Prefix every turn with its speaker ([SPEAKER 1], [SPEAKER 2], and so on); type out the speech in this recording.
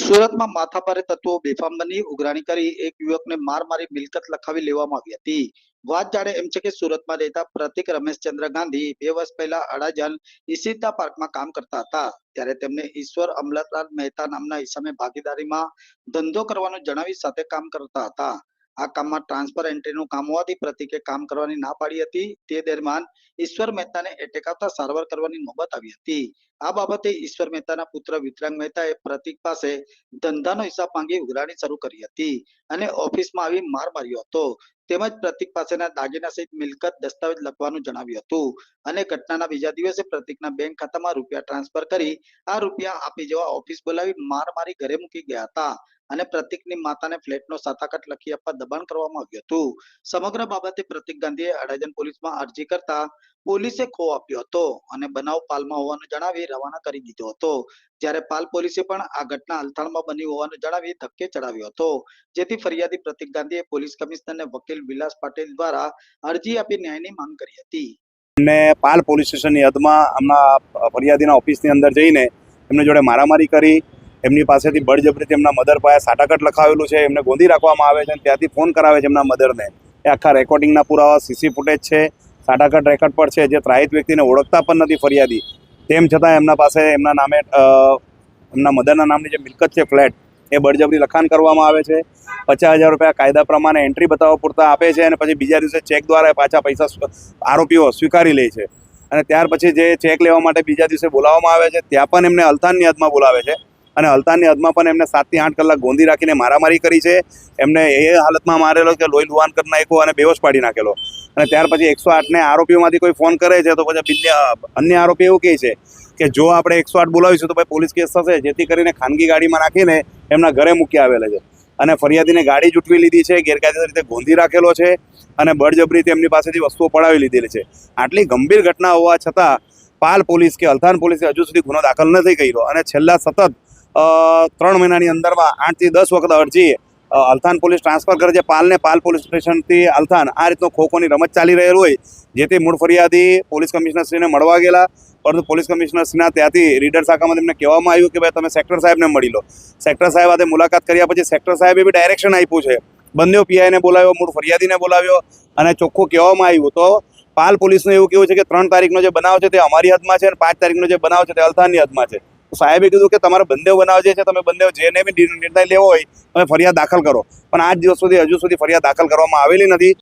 [SPEAKER 1] સુરતમાં માથાભારે તત્વો બેફામ બની ઉઘરાણી કરી એક યુવકને માર મારી મિલકત લખાવી લેવામાં આવી હતી. વાત જાણે એમ છે કે સુરતમાં રહેતા પ્રતિક રમેશચંદ્ર ગાંધી 2 વર્ષ પહેલા અડાજણ ઈશિતા પાર્કમાં કામ કરતા હતા. ત્યારે તેમને ઈશ્વર અમલતલાલ મહેતા નામના ઈસમે ભાગીદારીમાં ધંધો કરવાનું જણાવી સાથે કામ કરતા હતા. આ કામમાં ટ્રાન્સફર એન્ટ્રીનું કામ હોવાથી પ્રતિકે કામ કરવાની ના પાડી હતી. તે દરમિયાન ઈશ્વર મહેતાને એટેક આવતા સારવાર કરવાની નોબત આવી હતી. આ બાબતે ઈશ્વર મહેતાના પુત્ર વિતરાગ મહેતાએ પ્રતિક પાસે ધંધાનો હિસાબ માંગી ઉઘરાણી શરૂ કરી હતી અને ઓફિસમાં આવી માર માર્યો હતો. તેમજ પ્રતિક પાસેના દાગીના સહિત મિલકત દસ્તાવેજ લખવાનું જણાવ્યું હતું અને ઘટનાના બીજા દિવસે પ્રતિકના બેંક ખાતામાં રૂપિયા ટ્રાન્સફર કરી આ રૂપિયા આપી જવા ઓફિસ બોલાવી માર મારી ઘરે મૂકી ગયા હતા અને પ્રતિકની માતાને ફ્લેટનો સાતાકટ લખી આપવા દબાણ કરવામાં આવ્યું હતું. સમગ્ર બાબતે પ્રતિક ગાંધીએ અડાજણ પોલીસમાં અરજી કરતા પોલીસે ખો આપ્યો હતો અને બનાવ પાલમાં હોવાનું જણાવી રવાના કરી દીધો હતો. જ્યારે પાલ પોલીસે પણ આ ઘટના અલથાણમાં બની હોવાનું જણાવી ધક્કે ચડાવ્યો હતો, જેથી ફરિયાદી પ્રતિક ગાંધીએ પોલીસ કમિશનરને વકીલ વિલાસ પાટીલ દ્વારા અરજી આપી ન્યાયની માંગ કરી હતી.
[SPEAKER 2] એમને પાલ પોલીસ સ્ટેશનની હદમાં હમણાં ફરિયાદીના ઓફિસની અંદર જઈને એમની જોડે મારામારી કરી, એમની પાસેથી બળજબરીથી એમના મધર પાસે સાટાકટ લખાવેલું છે, એમને ગોંધી રાખવામાં આવે છે અને ત્યાંથી ફોન કરાવે છે એમના મધરને. એ આખા રેકોર્ડિંગના પુરાવા સીસી ફૂટેજ છે, સાટાકટ રેકોર્ડ પર છે, જે ત્રાહિત વ્યક્તિને ઓળખતા પણ નથી ફરિયાદી. તેમ છતાં એમના પાસે એમના નામે એમના મધરના નામની જે મિલકત છે ફ્લેટ, એ બળજબરી લખાણ કરવામાં આવે છે. 50,000 રૂપિયા કાયદા પ્રમાણે એન્ટ્રી બતાવવા પૂરતા આપે છે અને પછી બીજા દિવસે ચેક દ્વારા પાછા પૈસા આરોપીઓ સ્વીકારી લે છે. અને ત્યાર પછી જે ચેક લેવા માટે બીજા દિવસે બોલાવવામાં આવે છે ત્યાં પણ એમને અલથાણની હદમાં બોલાવે છે અને અલથાણની હદમાં પણ એમને 7 થી 8 કલાક ગોંધી રાખીને મારામારી કરી છે. એમને એ હાલતમાં મારેલો કે લોહી લુહાન કરી નાખ્યો અને બેહોશ પાડી નાખેલો. અને ત્યાર પછી 108ને આરોપીઓમાંથી કોઈ ફોન કરે છે તો પછી અન્ય આરોપી એવું કહે છે કે જો આપણે 108 બોલાવીશું તો ભાઈ પોલીસ કેસ થશે, જેથી કરીને ખાનગી ગાડીમાં નાખીને એમના ઘરે મૂકી આવેલા છે અને ફરિયાદીને ગાડી જૂટવી લીધી છે, ગેરકાયદેસર રીતે ગોંધી રાખેલો છે અને બળજબરીથી એમની પાસેથી વસ્તુઓ પડાવી લીધેલી છે. આટલી ગંભીર ઘટના હોવા છતાં પાલ પોલીસ કે અલથાણ પોલીસે હજુ સુધી ગુનો દાખલ નથી કર્યો અને છેલ્લા સતત 3 મહિનાની અંદરમાં 8 થી 10 વખત અરજી અલથાણ પોલીસ ટ્રાન્સફર કરે છે પાલને. પાલ પોલીસ સ્ટેશનથી અલથાણ આ રીતનો ખોખોની રમત ચાલી રહેલ હોય, જેથી મૂળ ફરિયાદી પોલીસ કમિશનરશ્રીને મળવા ગયેલા, પરંતુ પોલીસ કમિશનરશ્રીના ત્યાંથી રીડર શાખામાં તેમને કહેવામાં આવ્યું કે ભાઈ તમે સેક્ટર સાહેબને મળી લો. સેક્ટર સાહેબ સાથે મુલાકાત કર્યા પછી સેક્ટર સાહેબે બી ડાયરેક્શન આપ્યું છે, બંને પીઆઈને બોલાવ્યો, મૂળ ફરિયાદીને બોલાવ્યો અને ચોખ્ખું કહેવામાં આવ્યું. તો પાલ પોલીસનું એવું કહેવું છે કે 3 તારીખનો જે બનાવ છે તે અમારી હદમાં છે અને 5 તારીખનો જે બનાવ છે તે અલથાણની હદમાં છે. તો સાહેબે કીધું કે તમારે બંને બનાવ જે છે તમે બંને જેને બી નિર્ણય લેવો હોય તમે ફરિયાદ દાખલ કરો, પણ આજ દિવસ સુધી હજુ સુધી ફરિયાદ દાખલ કરવામાં આવેલી નથી.